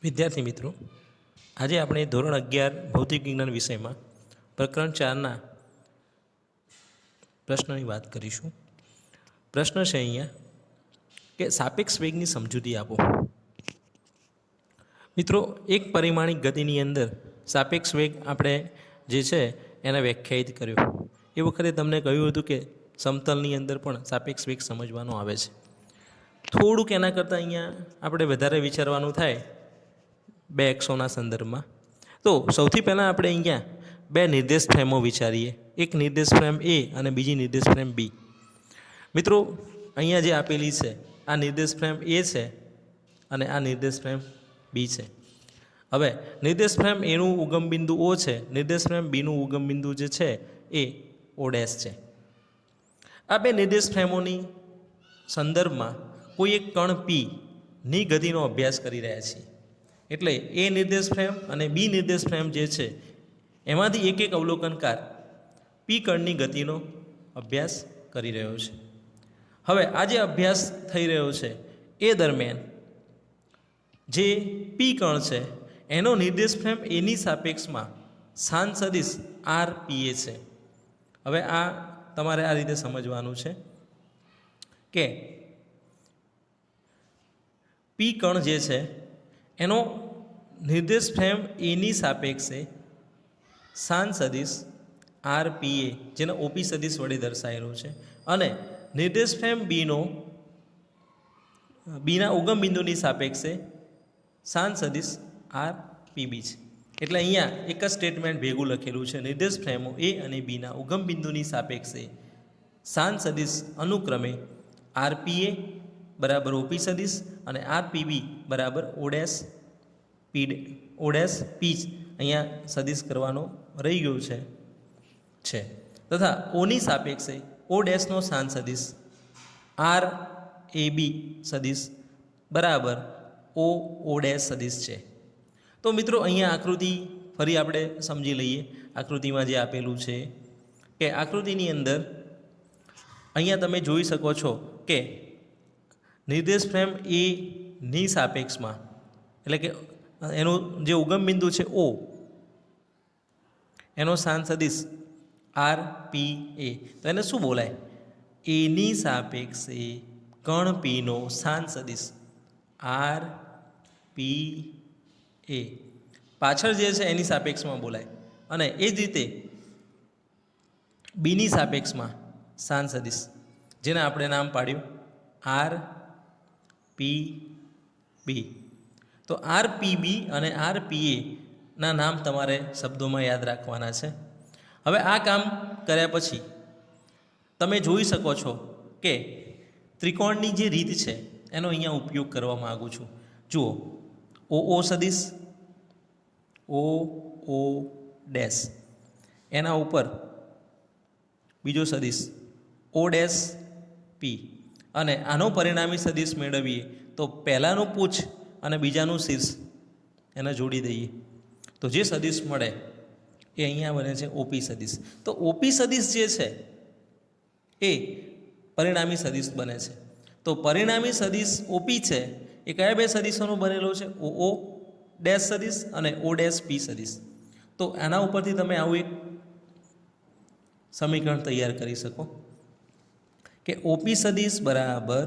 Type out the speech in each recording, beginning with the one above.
વિદ્યાર્થી મિત્રો, આજે આપણે ધોરણ 11 ભૌતિક વિજ્ઞાન વિષયમાં પ્રકરણ 4ના પ્રશ્નની વાત કરીશું. પ્રશ્ન છે અહીંયા કે સાપેક્ષ વેગની સમજૂતી આપો. મિત્રો, એક પરિમાણિક ગતિની અંદર સાપેક્ષ વેગ આપણે જે છે એને વ્યાખ્યાયિત કર્યો. એ વખતે તમને કહ્યું હતું કે સમતલની અંદર પણ સાપેક્ષ વેગ સમજવાનો આવે છે. થોડુંક એના કરતાં અહીંયા આપણે વધારે વિચારવાનું થાય બે એક્સોના સંદર્ભમાં. તો સૌથી પહેલાં આપણે અહીંયા બે નિર્દેશ ફ્રેમો વિચારીએ. એક નિર્દેશ ફ્રેમ એ અને બીજી નિર્દેશ ફ્રેમ બી. મિત્રો, અહીંયા જે આપેલી છે આ નિર્દેશ ફ્રેમ એ છે અને આ નિર્દેશ ફ્રેમ બી છે. હવે નિર્દેશ ફ્રેમ એનું ઉગમ બિંદુ ઓ છે, નિર્દેશ ફ્રેમ બીનું ઉગમ બિંદુ જે છે એ ઓ ડેશ છે. આ બે નિર્દેશ ફ્રેમોની સંદર્ભમાં કોઈ એક કણ પી ની ગતિનો અભ્યાસ કરી રહ્યા છીએ. એટલે એ નિર્દેશ ફ્રેમ અને બી નિર્દેશ ફ્રેમ જે છે એમાંથી એક એક અવલોકનકાર પી કણની ગતિનો અભ્યાસ કરી રહ્યો છે. હવે આ જે અભ્યાસ થઈ રહ્યો છે એ દરમિયાન જે પી કણ છે એનો નિર્દેશ ફ્રેમ એની સાપેક્ષમાં સ્થાન સદિશ આર પી એ છે. હવે આ તમારે આ રીતે સમજવાનું છે કે પી કણ જે છે એનો નિર્દેશ ફ્રેમ એની સાપેક્ષે સ્થાન સદિશ આર પી એ, જેને ઓપી સદિશ વડે દર્શાવેલું છે, અને નિર્દેશ ફ્રેમ બીના ઉગમ બિંદુની સાપેક્ષે સ્થાન સદિશ આર પીબી છે. એટલે અહીંયા એક જ સ્ટેટમેન્ટ ભેગું લખેલું છે. નિર્દેશ ફ્રેમો એ અને બીના ઉગમ બિંદુની સાપેક્ષે સ્થાન સદિશ અનુક્રમે આર પી એ બરાબર ઓપી સદિશ અને આર પીબી બરાબર ઓડેસ પી અહીંયા સદિશ કરવાનો રહી ગયું છે તથા ઓની સાપેક્ષે ઓ ડેશનો સ્થાન સદિશ આર એ બી સદિશ બરાબર ઓ ડેશ સદિશ છે. તો મિત્રો, અહીંયા આકૃતિ ફરી આપણે સમજી લઈએ. આકૃતિમાં જે આપેલું છે કે આકૃતિની અંદર અહીંયા તમે જોઈ શકો છો કે નિર્દેશ ફ્રેમ એ ની સાપેક્ષમાં, એટલે કે એનું જે ઉગમ બિંદુ છે ઓ, એનો સ્થાન સદિશ આર પી એ, તો એને શું બોલાય? એની સાપેક્ષે કણ પીનો સ્થાન સદિશ આર પી એ પાછળ જે છે એની સાપેક્ષમાં બોલાય. અને એ જ રીતે બીની સાપેક્ષમાં સ્થાન સદિશ, જેને આપણે નામ પાડ્યું આર પી બી. તો આર પી બી અને આર પી એ ના નામ તમારે શબ્દોમાં યાદ રાખવાના છે. હવે આ કામ કર્યા પછી તમે જોઈ શકો છો કે ત્રિકોણની જે રીત છે એનો અહીંયા ઉપયોગ કરવા માગું છું. જુઓ, ઓ સદિશ, ઓ ડેશ, એના ઉપર બીજો સદિશ ઓ ડેશ પી, અને આનો પરિણામી સદિશ મેળવીએ તો પહેલાંનું પૂછ અને બીજાનું શીર્ષ એને જોડી દઈએ તો જે સદિશ મળે એ અહીંયા બને છે ઓપી સદિશ. તો ઓપી સદિશ જે છે એ પરિણામી સદિશ બને છે. તો પરિણામી સદિશ ઓપી છે એ કયા બે સદિશોનો બનેલો છે? ઓ ડેશ સદિશ અને ઓ ડેશ પી સદિશ. તો આના ઉપરથી તમે આવું એક સમીકરણ તૈયાર કરી શકો કે ઓપી સદિશ બરાબર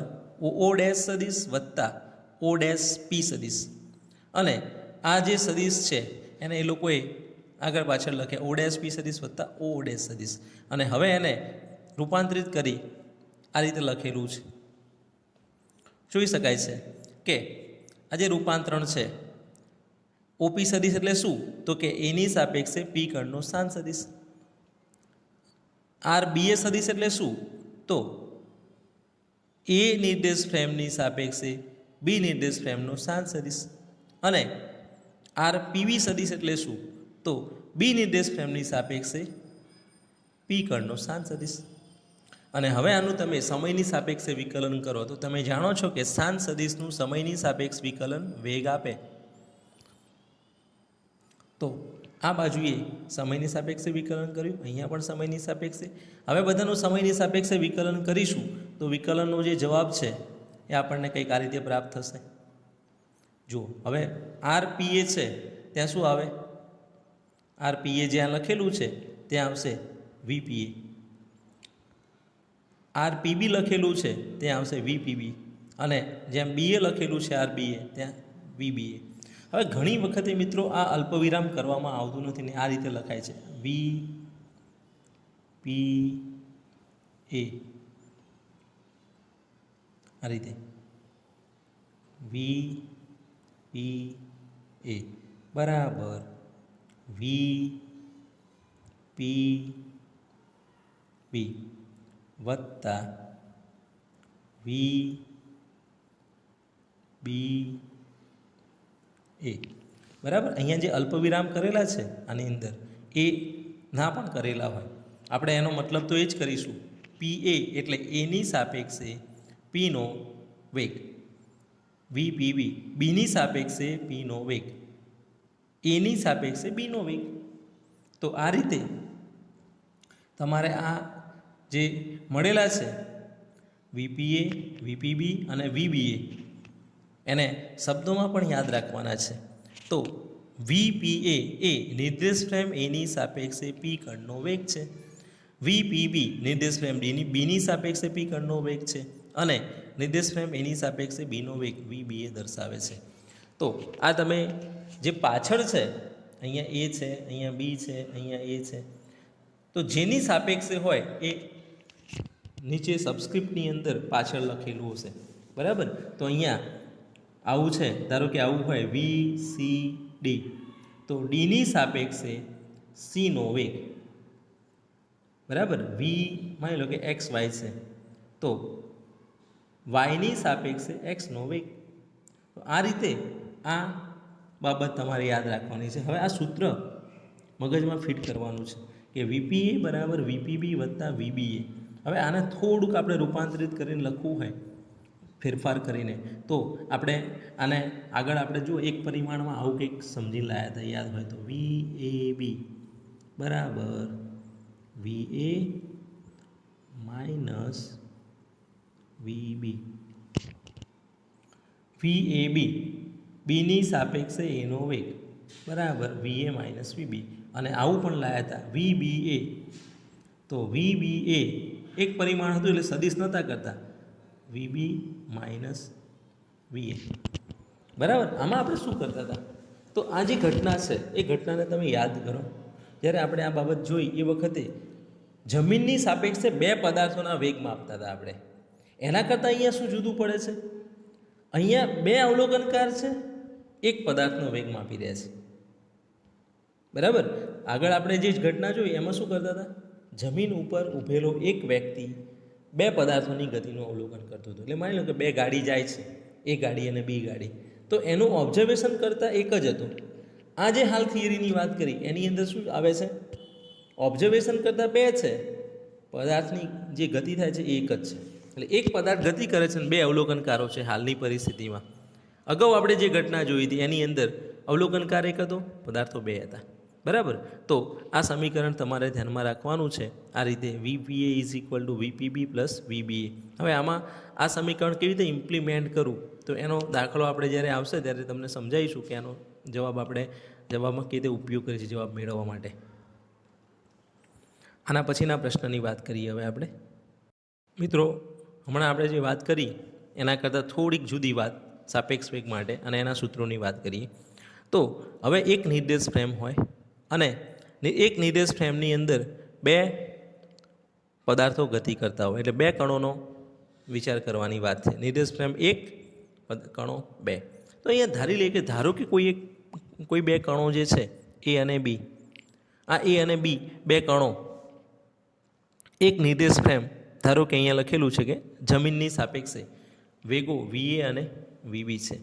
ઓ ડેશ સદિશ વત્તા ઓ ડેશ પી સદિશ. અને આ જે સદિશ છે એને એ લોકોએ આગળ પાછળ લખ્યા ઓ ડેશ પી સદિશ વત્તા ઓ ડેશ સદિશ. અને હવે એને રૂપાંતરિત કરી આ રીતે લખેલું છે. જોઈ શકાય છે કે આ જે રૂપાંતરણ છે ઓપી સદિશ એટલે શું? તો કે એની સાપેક્ષે પી કણનો સ્થાન સદિશ. આર બી એ સદિશ એટલે શું? તો એ નિર્દેશ ફ્રેમની સાપેક્ષે બી નિર્દેશ ફ્રેમનો સ્થાન સદિશ. અને આર પીવી સદિશ એટલે શું? તો બી નિર્દેશ ફ્રેમની સાપેક્ષે પી કણનો સ્થાન સદિશ. અને હવે આનું તમે સમયની સાપેક્ષે વિકલન કરો તો તમે જાણો છો કે સ્થાન સદિશનું સમયની સાપેક્ષ વિકલન વેગ આપે. તો આ બાજુએ સમયની સાપેક્ષે વિકલન કર્યું, અહીંયા પણ સમયની સાપેક્ષે. હવે બધાનું સમયની સાપેક્ષે વિકલન કરીશું તો વિકલનનો જે જવાબ છે એ આપણને કંઈક આ રીતે પ્રાપ્ત થશે. જુઓ હવે આરપીએ છે ત્યાં શું આવે? આરપીએ જ્યાં લખેલું છે ત્યાં આવશે વીપીએ. આરપીબી લખેલું છે ત્યાં આવશે વીપીબી, અને જ્યાં બીએ લખેલું છે આરબીએ ત્યાં વીબીએ. હવે ઘણી વખતે મિત્રો આ અલ્પવિરામ કરવામાં આવતું નથી ને આ રીતે લખાય છે વી પી એ, આ રીતે વી પી એ બરાબર વી પી બી વત્તા વી બી એ. બરાબર, અહીંયા જે અલ્પવિરામ કરેલા છે આની અંદર એ ના પણ કરેલા હોય, આપણે એનો મતલબ તો એ જ કરીશું. પી એ એટલે એની સાપેક્ષે પીનો વેગ, વી પી બી બીની સાપેક્ષે પીનો વેગ, એની સાપેક્ષે બીનો વેગ. તો આ રીતે તમારે આ જે મળેલા છે વીપીએ, વીપીબી અને વીબીએ એને શબ્દોમાં પણ યાદ રાખવાના છે. તો વીપીએ એ નિર્દેશ ફ્રેમ એની સાપેક્ષે પી કણનો વેગ છે, વીપીબી નિર્દેશ ફ્રેમ બીની સાપેક્ષે પી કણનો વેગ છે, અને નિર્દેશ ફ્રેમ એની સાપેક્ષે બીનો વેગ વીબીએ દર્શાવે છે. તો આ તમે જે પાછળ છે, અહીંયા એ છે, અહીંયા બી છે, અહીંયા એ છે, તો જેની સાપેક્ષે હોય એ નીચે સબસ્ક્રિપ્ટની અંદર પાછળ લખેલું હશે. બરાબર, તો અહીંયા આવું છે, ધારો કે આવું હોય વી સી ડી, તો ડીની સાપેક્ષે સીનો વેગ, બરાબર, વી માની લો કે એક્સ વાય છે તો વાયની સાપેક્ષે એક્સનો વેગ. તો આ રીતે આ બાબત તમારે યાદ રાખવાની છે. હવે આ સૂત્ર મગજમાં ફિટ કરવાનું છે કે વીપીએ બરાબર વીપીબી વત્તા વીબીએ. હવે આને થોડુંક આપણે રૂપાંતરિત કરીને લખવું હોય, ફેરફાર કરીને, તો આપણે આને આગળ આપણે જો એક પરિમાણમાં આવું કંઈક સમજી લાયા હતા યાદ હોય તો વી એ બી બરાબર વી એ માઇનસ વી બી, વી એ બી બીની સાપેક્ષે એનો વેગ બરાબર વી એ માઇનસ વી બી. અને આવું પણ લાયા હતા વી બી એ, તો વી બી એ એક પરિમાણ હતું એટલે સદિશ નહોતા કરતા, વી બી માઇનસ વી એ. બરાબર, આમાં આપણે શું કરતા હતા? તો આ જે ઘટના છે એ ઘટનાને તમે યાદ કરો. જ્યારે આપણે આ બાબત જોઈ એ વખતે જમીનની સાપેક્ષે બે પદાર્થોના વેગ માપતા હતા આપણે. એના કરતાં અહીંયા શું જુદું પડે છે? અહીંયા બે અવલોકનકાર છે, એક પદાર્થનો વેગ માપી રહ્યા છે. બરાબર, આગળ આપણે જે ઘટના જોઈ એમાં શું કરતા હતા? જમીન ઉપર ઊભેલો એક વ્યક્તિ બે પદાર્થોની ગતિનું અવલોકન કરતો હતો. એટલે માની લો કે બે ગાડી જાય છે, એ ગાડી અને બી ગાડી, તો એનું ઓબ્ઝર્વેશન કરતાં એક જ હતું. આ જે હાલ થિયરીની વાત કરી એની અંદર શું આવે છે? ઓબ્ઝર્વેશન કરતાં બે છે, પદાર્થની જે ગતિ થાય છે એ એક જ છે. એટલે એક પદાર્થ ગતિ કરે છે અને બે અવલોકનકારો છે હાલની પરિસ્થિતિમાં. અગાઉ આપણે જે ઘટના જોઈ હતી એની અંદર અવલોકનકાર એક હતો, પદાર્થો બે હતા. બરાબર, તો આ સમીકરણ તમારે ધ્યાનમાં રાખવાનું છે આ રીતે VPA is equal to VPB plus VBA. હવે આમાં આ સમીકરણ કેવી રીતે ઇમ્પ્લિમેન્ટ કરું તો એનો દાખલો આપણે જ્યારે આવશે ત્યારે તમને સમજાવીશું કે એનો જવાબ આપણે જવાબમાં કેવી રીતે ઉપયોગ કરીએ છીએ જવાબ મેળવવા માટે. આના પછીના પ્રશ્નની વાત કરીએ હવે આપણે. મિત્રો, હમણાં આપણે જે વાત કરી એના કરતાં થોડીક જુદી વાત સાપેક્ષ વેગ માટે અને એના સૂત્રોની વાત કરીએ. તો હવે એક નિર્દેશ ફ્રેમ હોય અને એક નિર્દેશ ફ્રેમની અંદર બે પદાર્થો ગતિ કરતા હોય, એટલે બે કણોનો વિચાર કરવાની વાત છે. નિર્દેશ ફ્રેમ એક, કણો બે. તો અહીંયા ધારી લઈએ કે ધારો કે કોઈ બે કણો જે છે એ અને બી, આ એ અને બી બે કણો એક નિર્દેશ ફ્રેમ, ધારો કે અહીંયા લખેલું છે કે જમીનની સાપેક્ષે વેગો વીએ અને વીબી છે.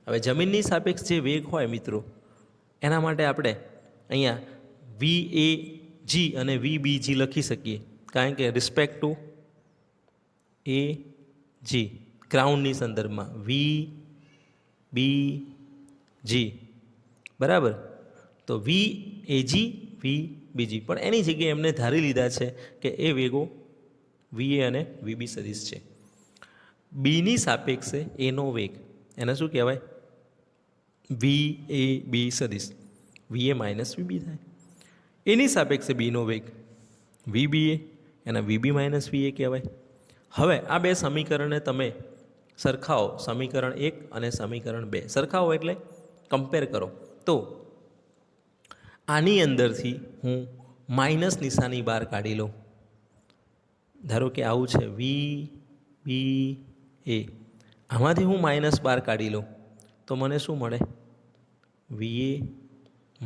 હવે જમીનની સાપેક્ષ જે વેગ હોય મિત્રો, એના માટે આપણે અહીંયા વી એ જી અને વી બી જી લખી શકીએ, કારણ કે રિસ્પેક્ટ ટુ એ જી ગ્રાઉન્ડની સંદર્ભમાં વી બી જી. બરાબર, તો વી એ જી વી બીજી, પણ એની જગ્યાએ એમને ધારી લીધા છે કે એ વેગો વીએ અને વીબી સદિશ છે. બીની સાપેક્ષે એનો વેગ, એને શું કહેવાય? વી એ બી સદિશ વી એ માઇનસ વીબી થાય. એની સાપેક્ષે બીનો વેગ વીબી એ, એના વીબી માઇનસ વી એ કહેવાય. હવે આ બે સમીકરણને તમે સરખાવો, સમીકરણ 1 અને સમીકરણ 2 સરખાવો એટલે કમ્પેર કરો. તો આની અંદરથી હું માઇનસ નિશાની બહાર કાઢી લઉં. ધારો કે આવું છે વી બી એ, આમાંથી હું માઇનસ બહાર કાઢી લઉં તો મને શું મળે? વી એ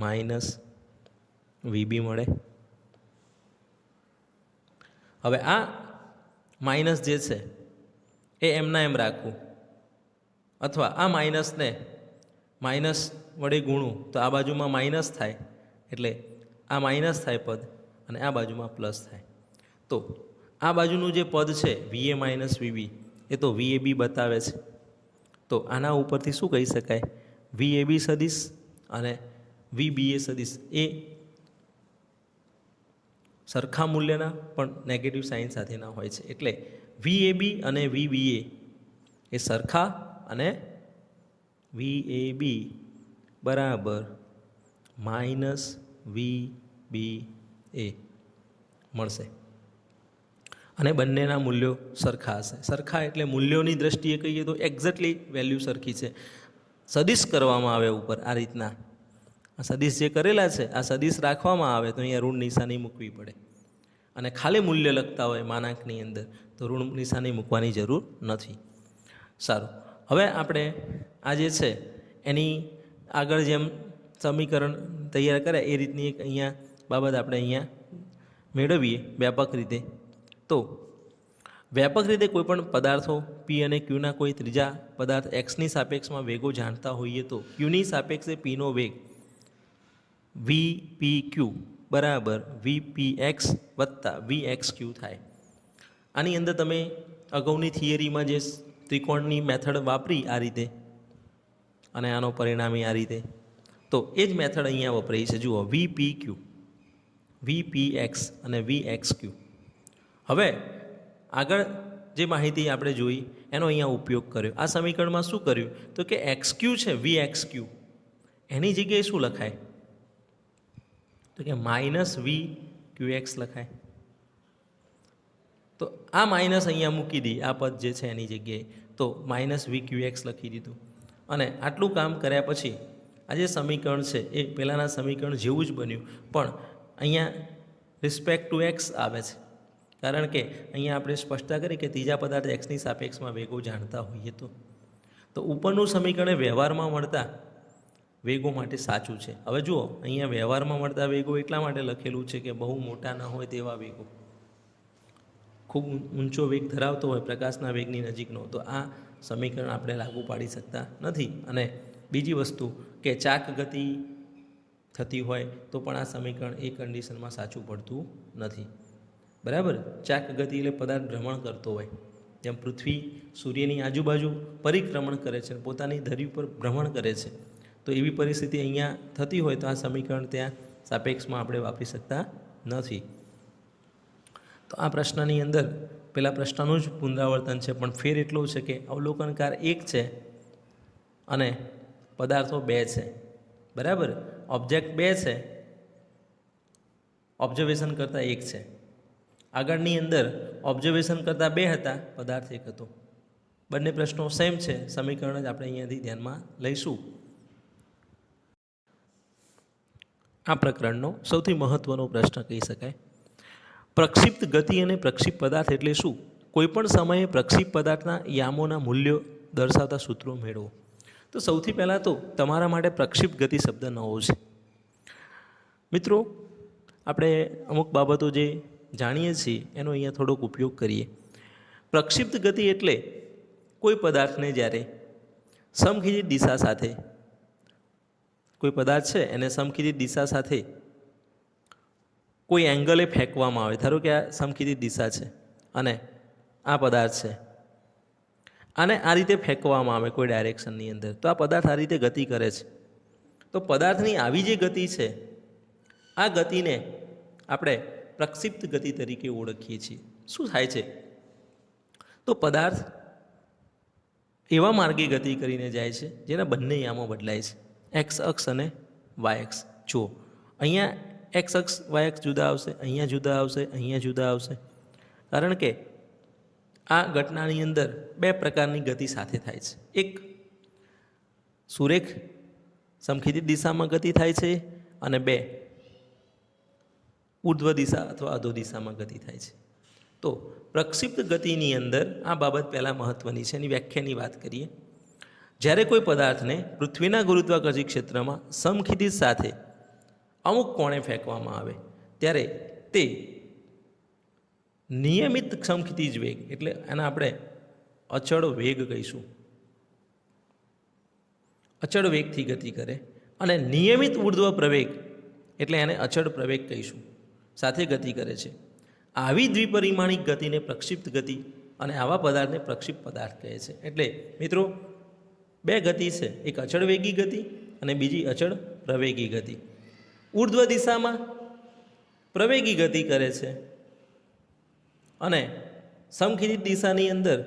માઇનસ વીબી મળે. હવે આ માઇનસ જે છે એ એમના એમ રાખવું, અથવા આ માઇનસને માઇનસ વડે ગુણવું તો આ બાજુમાં માઇનસ થાય, એટલે આ માઇનસ થાય પદ અને આ બાજુમાં પ્લસ થાય. તો આ બાજુનું જે પદ છે વી એ માઇનસ વીબી એ તો વી એ બી બતાવે છે. તો આના ઉપરથી શું કહી શકાય? વી એ બી સદિશ અને વી બી એ સદિશ એ સરખા મૂલ્યના પણ નેગેટિવ સાઇન સાથેના હોય છે. એટલે વી એ બી અને વી બી એ સરખા અને વી એ બી બરાબર માઇનસ વી બી એ મળશે. અને બંનેના મૂલ્યો સરખા હશે. સરખા એટલે મૂલ્યોની દ્રષ્ટિએ કહીએ તો એક્ઝેક્ટલી વેલ્યુ સરખી છે. સદિશ કરવામાં આવે ઉપર આ રીતના, આ સદિશ જે કરેલા છે આ સદિશ રાખવામાં આવે તો અહીંયા ઋણ નિશાની મૂકવી પડે. અને ખાલી મૂલ્ય લખતા હોય માનાંકની અંદર તો ઋણ નિશાની મૂકવાની જરૂર નથી. સારું, હવે આપણે આ જે છે એની આગળ જેમ સમીકરણ તૈયાર કરે એ રીતની એક અહીંયા બાબત આપણે અહીંયા મેળવીએ વ્યાપક રીતે. તો વ્યાપક રીતે કોઈપણ પદાર્થો પી અને ક્યુના કોઈ ત્રીજા પદાર્થ એક્સની સાપેક્ષમાં વેગો જાણતા હોઈએ તો ક્યુની સાપેક્ષે પીનો વેગ વી પી ક્યુ બરાબર વી પી એક્સ વત્તા વી એક્સ ક્યુ થાય. આની અંદર તમે અગાઉની થિયરીમાં જે ત્રિકોણની મેથડ વાપરી આ રીતે અને આનો પરિણામી આ રીતે, તો એ જ મેથડ અહીંયા વપરાઈ છે. જુઓ વી પી ક્યુ, વી પી એક્સ અને વી એક્સ ક્યુ. હવે આગળ જે માહિતી આપણે જોઈ એનો અહીંયા ઉપયોગ કર્યો. આ સમીકરણમાં શું કર્યું તો કે એક્સ ક્યુ છે વી એક્સ ક્યુ એની જગ્યાએ શું લખાય તો કે માઇનસ વી ક્યુ એક્સ લખાય. તો આ માઇનસ અહીંયા મૂકી દી, આ પદ જે છે એની જગ્યાએ, તો માઇનસ વી ક્યુ એક્સ લખી દીધું. અને આટલું કામ કર્યા પછી આ જે સમીકરણ છે એ પહેલાંના સમીકરણ જેવું જ બન્યું, પણ અહીંયા રિસ્પેક્ટ ટુ એક્સ આવે છે. કારણ કે અહીંયા આપણે સ્પષ્ટતા કરી કે ત્રીજા પદાર્થ એક્સની સાપેક્ષમાં વેગો જાણતા હોઈએ તો ઉપરનું સમીકરણ વ્યવહારમાં મળતા વેગો માટે સાચું છે. હવે જુઓ અહીંયા વ્યવહારમાં મળતા વેગો એટલા માટે લખેલું છે કે બહુ મોટા ન હોય તેવા વેગો, ખૂબ ઊંચો વેગ ધરાવતો હોય પ્રકાશના વેગની નજીકનો, તો આ સમીકરણ આપણે લાગુ પાડી શકતા નથી. અને બીજી વસ્તુ કે ચાક ગતિ થતી હોય તો પણ આ સમીકરણ એ કન્ડિશનમાં સાચું પડતું નથી. બરાબર, ચાક ગતિ એટલે પદાર્થ ભ્રમણ કરતો હોય, જેમ પૃથ્વી સૂર્યની આજુબાજુ પરિક્રમણ કરે છે, પોતાની ધરી ઉપર ભ્રમણ કરે છે, તો એવી પરિસ્થિતિ અહીંયા થતી હોય તો આ સમીકરણ ત્યાં સાપેક્ષમાં આપણે વાપરી શકતા નથી. તો આ પ્રશ્નની અંદર પેલા પ્રશ્નનું જ પુનરાવર્તન છે, પણ ફેર એટલો છે કે અવલોકનકાર એક છે અને પદાર્થો બે છે. બરાબર, ઓબ્જેક્ટ બે છે, ઓબ્ઝર્વેશન કરતાં એક છે. આગળની અંદર ઓબ્ઝર્વેશન કરતાં બે હતા, પદાર્થ એક હતો. બંને પ્રશ્નો સેમ છે, સમીકરણ જ આપણે અહીંયાથી ધ્યાનમાં લઈશું. આ પ્રકરણનો સૌથી મહત્વનો પ્રશ્ન કહી શકાય. પ્રક્ષિપ્ત ગતિ અને પ્રક્ષિપ્ત પદાર્થ એટલે શું? કોઈપણ સમયે પ્રક્ષિપ્ત પદાર્થના યામોના મૂલ્યો દર્શાવતા સૂત્રો મેળવો. તો સૌથી પહેલાં તો તમારા માટે પ્રક્ષિપ્ત ગતિ શબ્દ નવો છે. મિત્રો, આપણે અમુક બાબતો જે જાણીએ છીએ એનો અહીંયા થોડોક ઉપયોગ કરીએ. પ્રક્ષિપ્ત ગતિ એટલે કોઈ પદાર્થને જ્યારે સમખીતી દિશા સાથે, કોઈ પદાર્થ છે એને સમખીતી દિશા સાથે કોઈ એંગલે ફેંકવામાં આવે. ધારો કે આ સમખીતી દિશા છે અને આ પદાર્થ છે, આને આ રીતે ફેંકવામાં આવે કોઈ ડાયરેક્શનની અંદર, તો આ પદાર્થ આ રીતે ગતિ કરે છે. તો પદાર્થની આવી જે ગતિ છે, આ ગતિને આપણે પ્રક્ષિપ્ત ગતિ તરીકે ઓળખીએ છીએ. શું થાય છે તો પદાર્થ એવા માર્ગે ગતિ કરીને જાય છે જેના બંને યામો બદલાય છે. એક્સ અક્ષ અને વાય અક્ષ જુઓ, અહીંયા એક્સ અક્ષ વાય અક્ષ જુદા આવશે, અહીંયા જુદા આવશે, અહીંયા જુદા આવશે, કારણ કે આ ઘટનાની અંદર બે પ્રકારની ગતિ સાથે થાય છે. એક સુરેખ સમખીતી દિશામાં ગતિ થાય છે અને બે ઉર્ધ્વ દિશા અથવા અધો દિશામાં ગતિ થાય છે. તો પ્રક્ષિપ્ત ગતિની અંદર આ બાબત પહેલાં મહત્ત્વની છે, એની વ્યાખ્યાની વાત કરીએ. જ્યારે કોઈ પદાર્થને પૃથ્વીના ગુરુત્વાકર્ષી ક્ષેત્રમાં સમખીતી સાથે અમુક કોણે ફેંકવામાં આવે ત્યારે તે નિયમિત સમખીતીજ વેગ, એટલે એના આપણે અચળ વેગ કહીશું, અચળ વેગથી ગતિ કરે, અને નિયમિત ઉર્ધ્વ પ્રવેગ એટલે એને અચળ પ્રવેગ કહીશું, સાથે ગતિ કરે છે. આવી દ્વિપરિમાણિક ગતિને પ્રક્ષિપ્ત ગતિ અને આવા પદાર્થને પ્રક્ષિપ્ત પદાર્થ કહે છે. એટલે મિત્રો બે ગતિ છે, એક અચળ વેગી ગતિ અને બીજી અચળ પ્રવેગી ગતિ. ઉર્ધ્વ દિશામાં પ્રવેગી ગતિ કરે છે અને સમખીતી દિશાની અંદર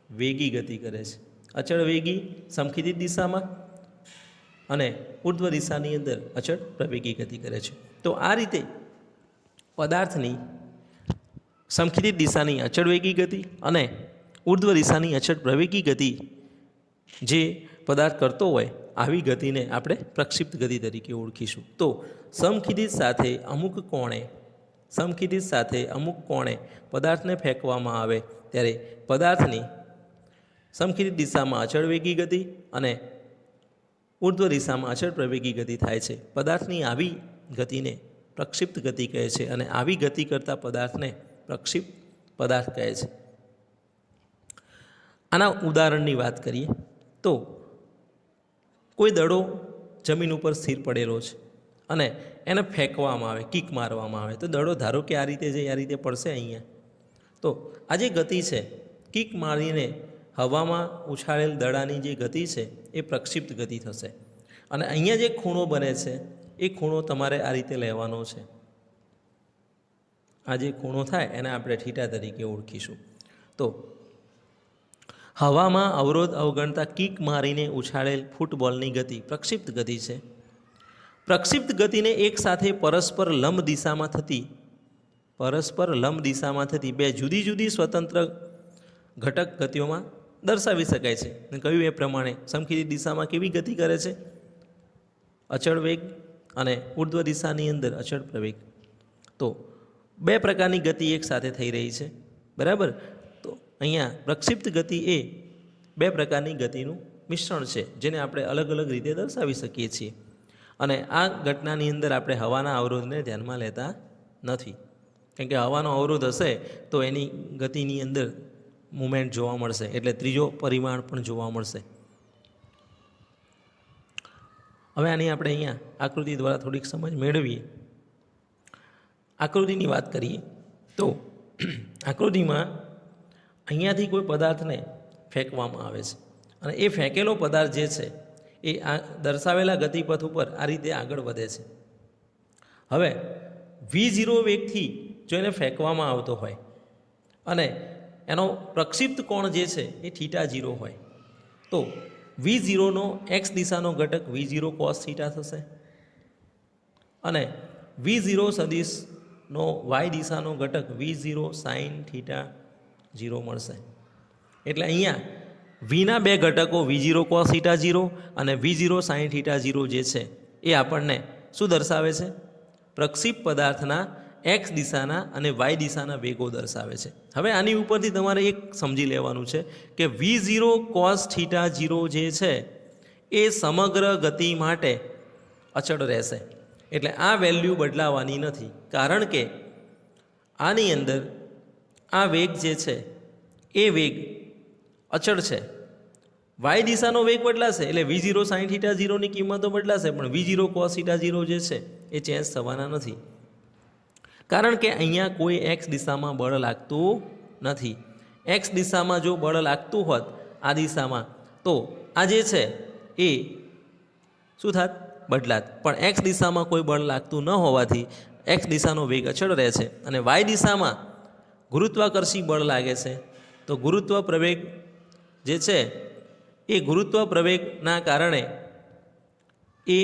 વેગી ગતિ કરે છે. અચળ વેગી સમખીતી દિશામાં અને ઉર્ધ્વ દિશાની અંદર અચળ પ્રવેગી ગતિ કરે છે. તો આ રીતે પદાર્થની સમખીતી દિશાની અચળ વેગી ગતિ અને ઉર્ધ્વ દિશાની અચળ પ્રવેગી ગતિ જે પદાર્થ કરતો હોય આવી ગતિને આપણે પ્રક્ષિપ્ત ગતિ તરીકે ઓળખીશું. તો સમખીતી સાથે અમુક કોણે પદાર્થને ફેંકવામાં આવે ત્યારે પદાર્થની સમખીતી દિશામાં અચળ વેગી ગતિ અને ઉર્ધ્વ દિશામાં અચળ પ્રવેગી ગતિ થાય છે. પદાર્થની આવી ગતિને પ્રક્ષિપ્ત ગતિ કહે છે અને આવી ગતિ કરતા પદાર્થને પ્રક્ષિપ્ત પદાર્થ કહે છે. આના ઉદાહરણની વાત કરીએ તો કોઈ દડો જમીન ઉપર સ્થિર પડેલો છે અને એને ફેંકવામાં આવે, કિક મારવામાં આવે, તો દડો ધારો કે આ રીતે જઈ આ રીતે પડશે અહીંયા. તો આ જે ગતિ છે, કિક મારીને હવામાં ઉછાળેલ દડાની જે ગતિ છે એ પ્રક્ષિપ્ત ગતિ થશે. અને અહીંયા જે ખૂણો બને છે એ ખૂણો તમારે આ રીતે લેવાનો છે. આ જે ખૂણો થાય એને આપણે થીટા તરીકે ઓળખીશું. તો હવામાં અવરોધ અવગણતા કિક મારીને ઉછાળેલ ફૂટબોલની ગતિ પ્રક્ષિપ્ત ગતિ છે. પ્રક્ષિપ્ત ગતિને એક સાથે પરસ્પર લંબ દિશામાં થતી બે જુદી જુદી સ્વતંત્ર ઘટક ગતિઓમાં દર્શાવી શકાય છે. કહ્યું એ પ્રમાણે સમખીતી દિશામાં કેવી ગતિ કરે છે? અચળ વેગ અને ઉર્ધ્વ દિશાની અંદર અચળ પ્રવેગ. તો બે પ્રકારની ગતિ એક સાથે થઈ રહી છે, બરાબર. તો અહીંયા પ્રક્ષિપ્ત ગતિ એ બે પ્રકારની ગતિનું મિશ્રણ છે જેને આપણે અલગ અલગ રીતે દર્શાવી શકીએ છીએ. અને આ ઘટનાની અંદર આપણે હવાના અવરોધને ધ્યાનમાં લેતા નથી, કેમ કે હવાનો અવરોધ હશે તો એની ગતિની અંદર મુમેન્ટ જોવા મળશે, એટલે ત્રીજો પરિમાણ પણ જોવા મળશે. હવે આની આપણે અહીંયા આકૃતિ દ્વારા થોડીક સમજ મેળવીએ. આકૃતિની વાત કરીએ તો આકૃતિમાં અહીંયાથી કોઈ પદાર્થને ફેંકવામાં આવે છે અને એ ફેંકેલો પદાર્થ જે છે એ આ દર્શાવેલા ગતિપથ ઉપર આ રીતે આગળ વધે છે. હવે v0 વેગથી જો એને ફેંકવામાં આવતો હોય અને એનો પ્રક્ષિપ્ત કોણ જે છે એ θ0 હોય તો v0નો એક્સ દિશાનો ઘટક v0 cos θ થશે અને v0 સદિશનો વાય દિશાનો ઘટક v0 sin θ0 મળશે. એટલે અહીંયા vના બે ઘટકો v0 cos θ0 અને v0 sin θ0 જે છે એ આપણને શું દર્શાવે છે? પ્રક્ષિપ્ત પદાર્થના એક્સ દિશાના અને વાય દિશાના વેગો દર્શાવે છે. હવે આની ઉપરથી તમારે એક સમજી લેવાનું છે કે v0 cos θ0 જે છે એ સમગ્ર ગતિ માટે અચળ રહેશે. એટલે આ વેલ્યુ બદલાવાની નથી, કારણ કે આની અંદર આ વેગ જે છે એ વેગ અચળ છે. વાય દિશાનો વેગ બદલાશે એટલે v0 sin θ0ની કિંમતો બદલાશે, પણ v0 cos θ0 જે છે એ ચેન્જ થવાના નથી, કારણ કે અહીંયા કોઈ એક્સ દિશામાં બળ લાગતું નથી. એક્સ દિશામાં જો બળ લાગતું હોત આ દિશામાં તો આ જે છે એ શું થાત? બદલાત. પણ એક્સ દિશામાં કોઈ બળ લાગતું ન હોવાથી એક્સ દિશાનો વેગ અચળ રહે છે અને વાય દિશામાં ગુરુત્વાકર્ષી બળ લાગે છે. તો ગુરુત્વ પ્રવેગ જે છે એ ગુરુત્વ પ્રવેગના કારણે એ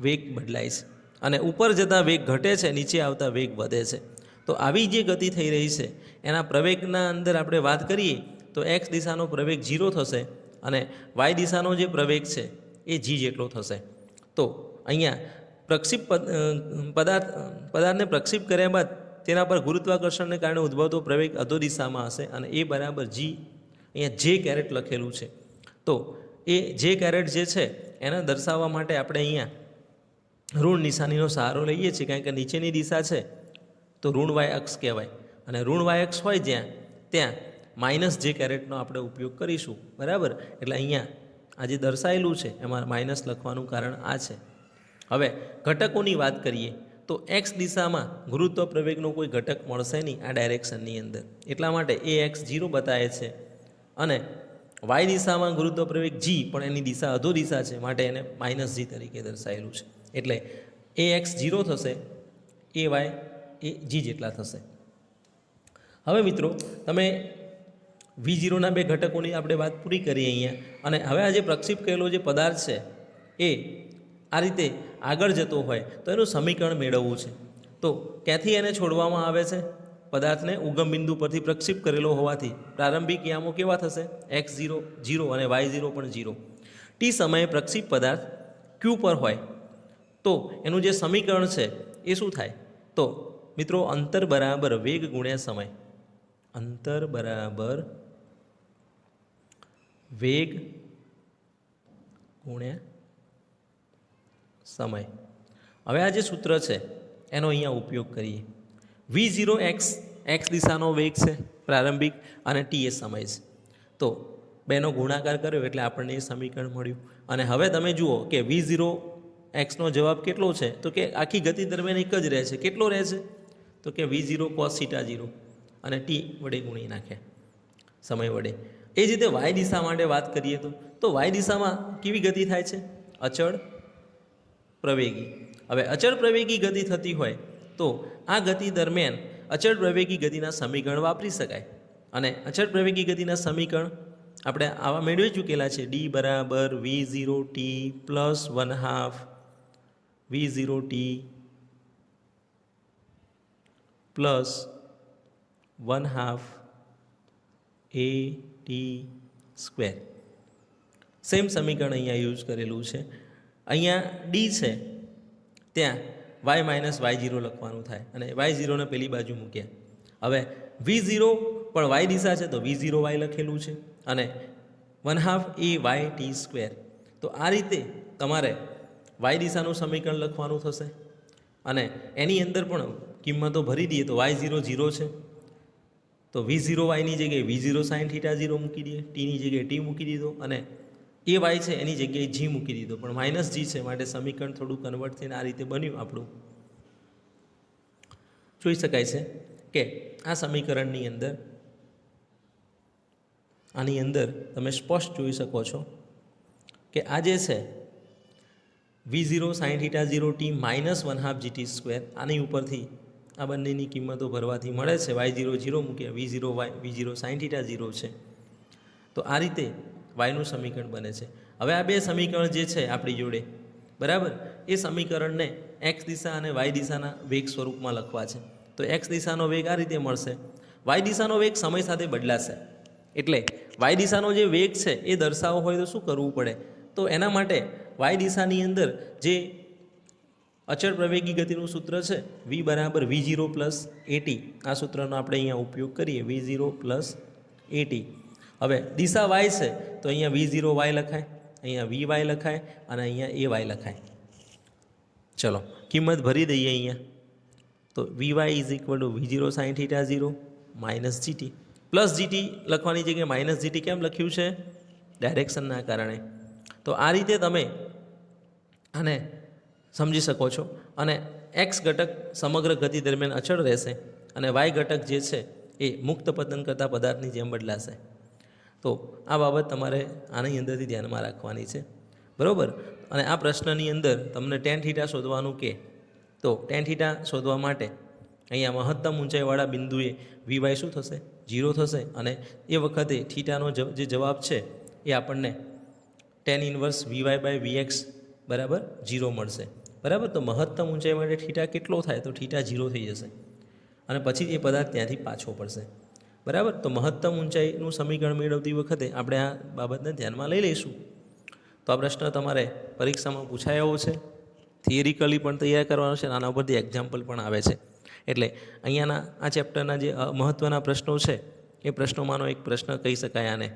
વેગ બદલાય છે અને ઉપર જતાં વેગ ઘટે છે, નીચે આવતા વેગ વધે છે. તો આવી જે ગતિ થઈ રહી છે એના પ્રવેગના અંદર આપણે વાત કરીએ તો એક્સ દિશાનો પ્રવેગ 0 થશે અને વાય દિશાનો જે પ્રવેગ છે એ જી જેટલો થશે. તો અહીંયા પદાર્થને પ્રક્ષિપ્ત કર્યા બાદ તેના પર ગુરુત્વાકર્ષણને કારણે ઉદ્ભવતો પ્રવેગ અધો દિશામાં હશે અને એ બરાબર જી, અહીંયા જે કેરેટ લખેલું છે. તો એ જે કેરેટ જે છે એને દર્શાવવા માટે આપણે અહીંયા ઋણ નિશાનીનો સહારો લઈએ છીએ, કારણ કે નીચેની દિશા છે તો ઋણ વાય અક્ષ કહેવાય અને ઋણ વાય અક્ષ હોય ત્યાં માઇનસ જે કેરેટનો આપણે ઉપયોગ કરીશું. બરાબર, એટલે અહીંયા આ જે દર્શાયેલું છે એમાં માઇનસ લખવાનું કારણ આ છે. હવે ઘટકોની વાત કરીએ તો એક્સ દિશામાં ગુરુત્વ પ્રવેગનો કોઈ ઘટક મળશે નહીં આ ડાયરેક્શનની અંદર, એટલા માટે એ એક્સ 0 બતાવે છે અને વાય દિશામાં ગુરુત્વ પ્રવેગ જી, પણ એની દિશા અધો દિશા છે માટે એને માઇનસ જી તરીકે દર્શાવેલું છે. એટલે એ એક્સ 0 થશે, એ વાય એ જી જેટલા થશે. હવે મિત્રો તમે V0ના બે ઘટકોની આપણે વાત પૂરી કરીએ અહીંયા, અને હવે આ જે પ્રક્ષિપ્ત કરેલો જે પદાર્થ છે એ આ રીતે આગળ જતો હોય તો એનું સમીકરણ મેળવવું છે. તો ક્યાંથી એને છોડવામાં આવે છે? પદાર્થને ઉગમ બિંદુ પરથી પ્રક્ષિપ્ત કરેલો હોવાથી પ્રારંભિક યામો કેવા થશે? x0 0 અને y0 પણ 0. ટી સમયે પ્રક્ષિપ્ત પદાર્થ ક્યુ પર હોય તો એનું જે સમીકરણ છે એ શું થાય? તો મિત્રો અંતર બરાબર વેગ ગુણ્યા સમય, અંતર બરાબર વેગ ગુણ્યા સમય. હવે આ જે સૂત્ર છે એનો અહીંયા ઉપયોગ કરીએ. V0 એક્સ દિશાનો વેગ છે પ્રારંભિક અને ટી એ સમય છે. તો બેનો ગુણાકાર કર્યો એટલે આપણને એ સમીકરણ મળ્યું. અને હવે તમે જુઓ કે V0 એક્સનો જવાબ કેટલો છે? તો કે આખી ગતિ દરમિયાન એક જ રહે છે. કેટલો રહે છે? તો કે V0 cos θ0 અને ટી વડે ગુણી નાખ્યા સમય વડે. એ જ રીતે વાય દિશા માટે વાત કરીએ તો વાય દિશામાં કેવી ગતિ થાય છે? અચળ પ્રવેગી. હવે અચળ પ્રવેગી ગતિ થતી હોય તો આ ગતિ દરમિયાન અચળ પ્રવેગી ગતિના સમીકરણ વાપરી શકાય. અને અચળ પ્રવેગી ગતિના સમીકરણ આપણે આવા મેળવી ચૂકેલા છે. ડી બરાબર V0 t plus 1/2 V0 t plus 1/2 a t square. Same સમીકરણ અહીંયા યુઝ કરેલું છે. અહીંયા ડી છે ત્યાં y માઇનસ y0 લખવાનું થાય અને y0ને પેલી બાજુ મૂક્યા. હવે V0 પણ y દિશા છે તો V0 y લખેલું છે અને 1/2 a y t સ્ક્વેર. તો આ રીતે તમારે y દિશાનું સમીકરણ લખવાનું થશે અને એની અંદર પણ કિંમતો ભરી દઈએ તો y0 0 છે તો V0 yની જગ્યાએ V0 sin θ0 મૂકી દઈએ, ટીની જગ્યાએ ટી મૂકી દીધો અને એ વાય છે એની જગ્યાએ જી મૂકી દીધો, પણ માઇનસ જી છે માટે સમીકરણ થોડું કન્વર્ટ થઈને આ રીતે બન્યું આપણું. જોઈ શકાય છે કે આ સમીકરણની અંદર આની અંદર તમે સ્પષ્ટ જોઈ શકો છો કે આ જે છે V0 sin θ0 t minus 1/2 gt square, આની ઉપરથી આ બંનેની કિંમતો ભરવાથી મળે છે. y0 0 મૂક્યા, V0 y V0 sin θ0 છે. તો આ રીતે વાયનું સમીકરણ બને છે. હવે આ બે સમીકરણ જે છે આપણી જોડે બરાબર, એ સમીકરણને એક્સ દિશા અને વાય દિશાના વેગ સ્વરૂપમાં લખવા છે. તો એક્સ દિશાનો વેગ આ રીતે મળશે, વાય દિશાનો વેગ સમય સાથે બદલાશે. એટલે વાય દિશાનો જે વેગ છે એ દર્શાવવો હોય તો શું કરવું પડે? તો એના માટે વાય દિશાની અંદર જે અચળ પ્રવેગી ગતિનું સૂત્ર છે v બરાબર V0 પ્લસ at, આ સૂત્રનો આપણે અહીંયા ઉપયોગ કરીએ, V0 પ્લસ at. હવે દિશા વાય છે તો અહીંયા V0 y લખાય, અહીંયા Vy લખાય અને અહીંયા ay લખાય. ચલો કિંમત ભરી દઈએ અહીંયા. તો Vy is equal to V0 sin θ0 minus GT. Plus GT લખવાની જગ્યાએ માઇનસ જીટી કેમ લખ્યું છે? ડાયરેક્શનના કારણે. તો આ રીતે તમે આને સમજી શકો છો. અને એક્સ ઘટક સમગ્ર ગતિ દરમિયાન અચળ રહેશે અને વાય ઘટક જે છે એ મુક્ત પતન કરતા પદાર્થની જેમ બદલાશે. તો આ બાબત તમારે આની અંદરથી ધ્યાનમાં રાખવાની છે, બરાબર. અને આ પ્રશ્નની અંદર તમને tan θ શોધવાનું કે તો tan θ શોધવા માટે અહીંયા મહત્તમ ઊંચાઈવાળા બિંદુએ Vy શું થશે? 0 થશે. અને એ વખતે થીટાનો જે જવાબ છે એ આપણને tan inverse Vy by Vx બરાબર 0 મળશે. બરાબર, તો મહત્તમ ઊંચાઈ માટે થીટા કેટલો થાય? તો થીટા 0 થઈ જશે અને પછી એ પદાર્થ ત્યાંથી પાછો પડશે. બરાબર, તો મહત્તમ ઊંચાઈનું સમીકરણ મેળવતી વખતે આપણે આ બાબતને ધ્યાનમાં લઈ લઈશું. તો આ પ્રશ્ન તમારે પરીક્ષામાં પૂછાયો છે, થિયરિકલી પણ તૈયાર કરવાનો છે, આના ઉપરથી એક્ઝામ્પલ પણ આવે છે. એટલે અહીંયાના આ ચેપ્ટરના જે મહત્ત્વના પ્રશ્નો છે એ પ્રશ્નોમાંનો એક પ્રશ્ન કહી શકાય આને.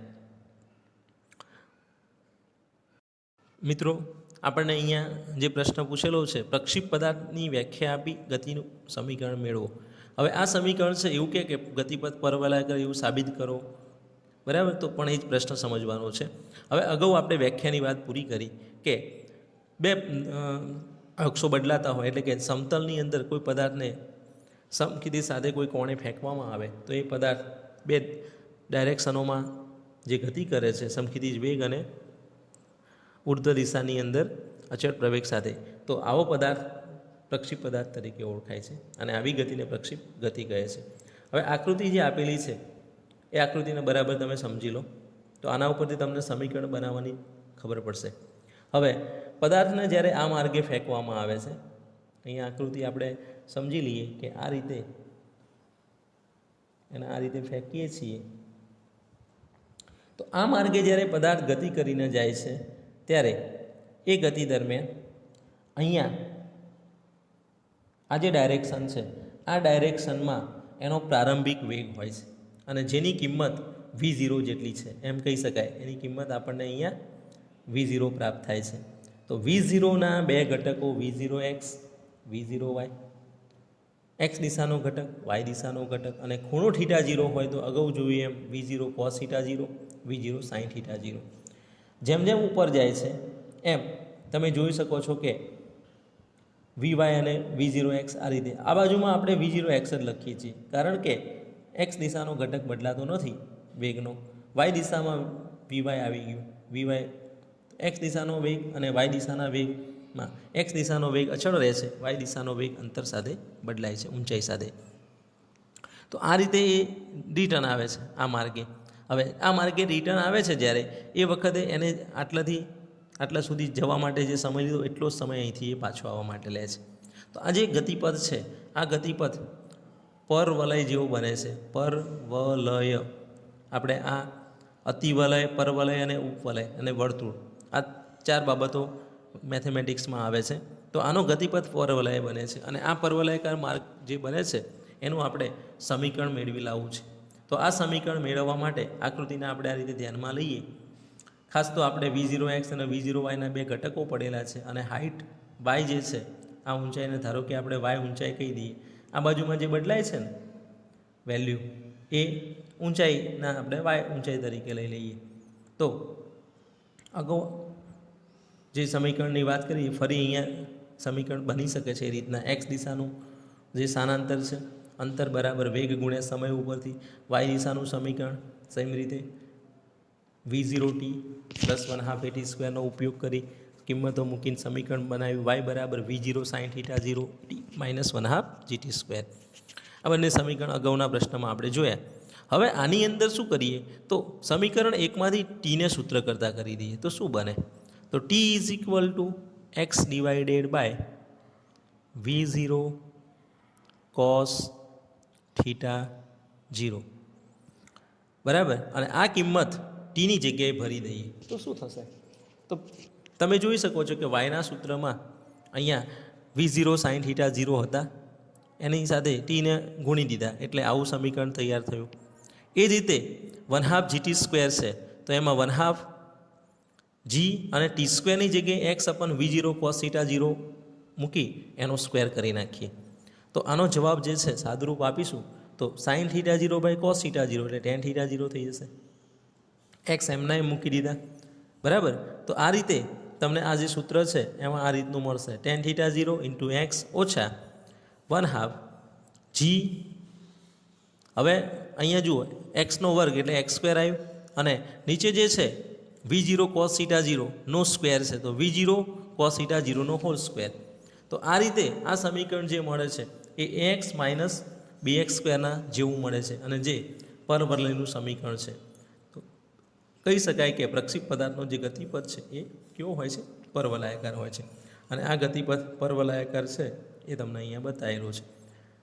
મિત્રો, આપણને અહીંયા જે પ્રશ્ન પૂછેલો છે, પ્રક્ષિપ્ત પદાર્થની વ્યાખ્યા આપી ગતિનું સમીકરણ મેળવો. હવે આ સમીકરણ છે એવું કે ગતિપથ પરવલય કરે એવું સાબિત કરો. બરાબર, તો પણ એ જ પ્રશ્ન સમજવાનો છે. હવે અગાઉ આપણે વ્યાખ્યાની વાત પૂરી કરી કે બે અક્ષો બદલાતા હોય એટલે કે સમતલની અંદર કોઈ પદાર્થને સમખિતિ સાથે કોઈ કોણે ફેંકવામાં આવે તો એ પદાર્થ બે ડાયરેક્શનોમાં જે ગતિ કરે છે, સમખિતિ વેગ અને ઉર્ધ્વ દિશાની અંદર અચળ પ્રવેગ સાથે, તો આવો પદાર્થ પ્રક્ષિપ્ત પદાર્થ તરીકે ઓળખાય છે અને આવી ગતિને પ્રક્ષિપ્ત ગતિ કહે છે. હવે આકૃતિ જે આપેલી છે એ આકૃતિને બરાબર તમે સમજી લો તો આના ઉપરથી તમને સમીકરણ બનાવવાની ખબર પડશે. હવે પદાર્થને જ્યારે આ માર્ગે ફેંકવામાં આવે છે, અહીંયા આકૃતિ આપણે સમજી લઈએ કે આ રીતે એને આ રીતે ફેંકીએ છીએ, તો આ માર્ગે જ્યારે પદાર્થ ગતિ કરીને જાય છે ત્યારે એ ગતિ દરમિયાન અહીંયા આ જે ડાયરેક્શન છે આ ડાયરેક્શનમાં એનો પ્રારંભિક વેગ હોય છે અને જેની કિંમત v0 જેટલી છે એમ કહી શકાય. એની કિંમત આપણને અહીંયા v0 પ્રાપ્ત થાય છે. તો v0ના બે ઘટકો v0x, v0y, x દિશાનો ઘટક, y દિશાનો ઘટક અને ખૂણો θ 0 હોય તો અગાઉ જોઈએ એમ v0 cos θ 0, v0 sin θ 0. જેમ જેમ ઉપર જાય છે એમ તમે જોઈ શકો છો કે vy અને v0x આ રીતે, આ બાજુમાં આપણે v0x જ લખીએ છીએ કારણ કે x દિશાનો ઘટક બદલાતો નથી વેગનો, y દિશામાં vy આવી ગયું, vy x દિશાનો વેગ અને y દિશાના વેગમાં x દિશાનો વેગ અચળ રહે છે, y દિશાનો વેગ અંતર સાથે બદલાય છે, ઊંચાઈ સાથે. તો આ રીતે એ રિટર્ન આવે છે આ માર્ગે. હવે આ માર્ગે રિટર્ન આવે છે જ્યારે એ વખતે એને આટલા સુધી જવા માટે જે સમય લીધો એટલો જ સમય અહીંથી એ પાછો આવવા માટે લે છે. તો આ જે ગતિપથ છે આ ગતિપથ પરવલય જેવો બને છે. પરવલય, આપણે આ અતિવલય, પરવલય અને ઉપવલય અને વર્તુળ, આ ચાર બાબતો મેથેમેટિક્સમાં આવે છે. તો આનો ગતિપથ પરવલય બને છે અને આ પરવલયકાર માર્ગ જે બને છે એનું આપણે સમીકરણ મેળવી લાવવું છે. તો આ સમીકરણ મેળવવા માટે આકૃતિને આપણે આ રીતે ધ્યાનમાં લઈએ. ખાસ તો આપણે v0x અને v0yના બે ઘટકો પડેલા છે અને હાઇટ y જે છે આ ઊંચાઈને ધારો કે આપણે y ઊંચાઈ કહી દઈએ, આ બાજુમાં જે બદલાય છે ને વેલ્યુ એ ઊંચાઈના આપણે y ઊંચાઈ તરીકે લઈ લઈએ. તો અગાઉ જે સમીકરણની વાત કરીએ ફરી અહીંયા સમીકરણ બની શકે છે એ રીતના x દિશાનું જે સ્થાનાંતર છે અંતર બરાબર વેગ ગુણ્યા સમય ઉપરથી y દિશાનું સમીકરણ સેમ રીતે v0t પ્લસ 1/2 at સ્ક્વેરનો ઉપયોગ કરી કિંમતો મૂકીને સમીકરણ બનાવ્યું y બરાબર v0 sin θ 0 t minus 1/2 gt square. આ બંને સમીકરણ અગાઉના પ્રશ્નમાં આપણે જોયા. હવે આની અંદર શું કરીએ તો સમીકરણ એકમાંથી ટીને સૂત્ર કરતા કરી દઈએ તો શું બને? તો t is equal to x divided by v0 cos θ 0. બરાબર, અને આ કિંમત ટીની જગ્યાએ ભરી દઈએ તો શું થશે? તો તમે જોઈ શકો છો કે વાયના સૂત્રમાં અહીંયા v0 sin θ 0 હતા, એની સાથે ટીને ગુણી દીધા એટલે આવું સમીકરણ તૈયાર થયું. એ જ રીતે 1/2 gt સ્ક્વેર છે તો એમાં 1/2 g અને ટી સ્ક્વેરની જગ્યાએ x અપન v0 cos θ 0 મૂકી એનો સ્ક્વેર કરી નાખીએ તો આનો જવાબ જે છે સાદુરૂપ આપીશું તો sin θ 0 બાય cos θ 0 એટલે tan θ 0 થઈ જશે. x એમના એમ મૂકી દીધા. બરાબર, તો આ રીતે તમને આ જે સૂત્ર છે એમાં આ રીતનું મળશે tan θ 0 ઇન્ટુ x ઓછા 1/2 g. હવે અહીંયા જુઓ એક્સનો વર્ગ એટલે એક્સ સ્ક્વેર આવ્યું અને નીચે જે છે v0 cos θ 0 નો સ્ક્વેર છે તો v0 cos θ 0 નો હોલ સ્ક્વેર. તો આ રીતે આ સમીકરણ જે મળે છે એ ax માઇનસ bx સ્ક્વેરના જેવું મળે છે અને જે પરવલયનું સમીકરણ છે. તો કહી શકાય કે પ્રક્ષિપ્ત પદાર્થનો જે ગતિપથ છે એ કેવો હોય છે? પરવલયાકાર હોય છે. અને આ ગતિપથ પરવલયાકાર છે એ તમને અહીંયા બતાવેલું છે.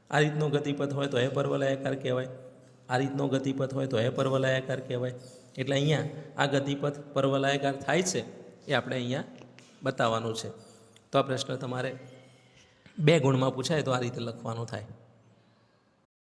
આ રીતનો ગતિપથ હોય તો એ પરવલયાકાર કહેવાય, આ રીતનો ગતિપથ હોય તો એ પરવલયાકાર કહેવાય. એટલે અહીંયા આ ગતિપથ પરવલયાકાર થાય છે એ આપણે અહીંયા બતાવવાનું છે. તો આ પ્રશ્ન તમારે 2 ગુણમાં પૂછાય તો આ રીતે લખવાનો થાય.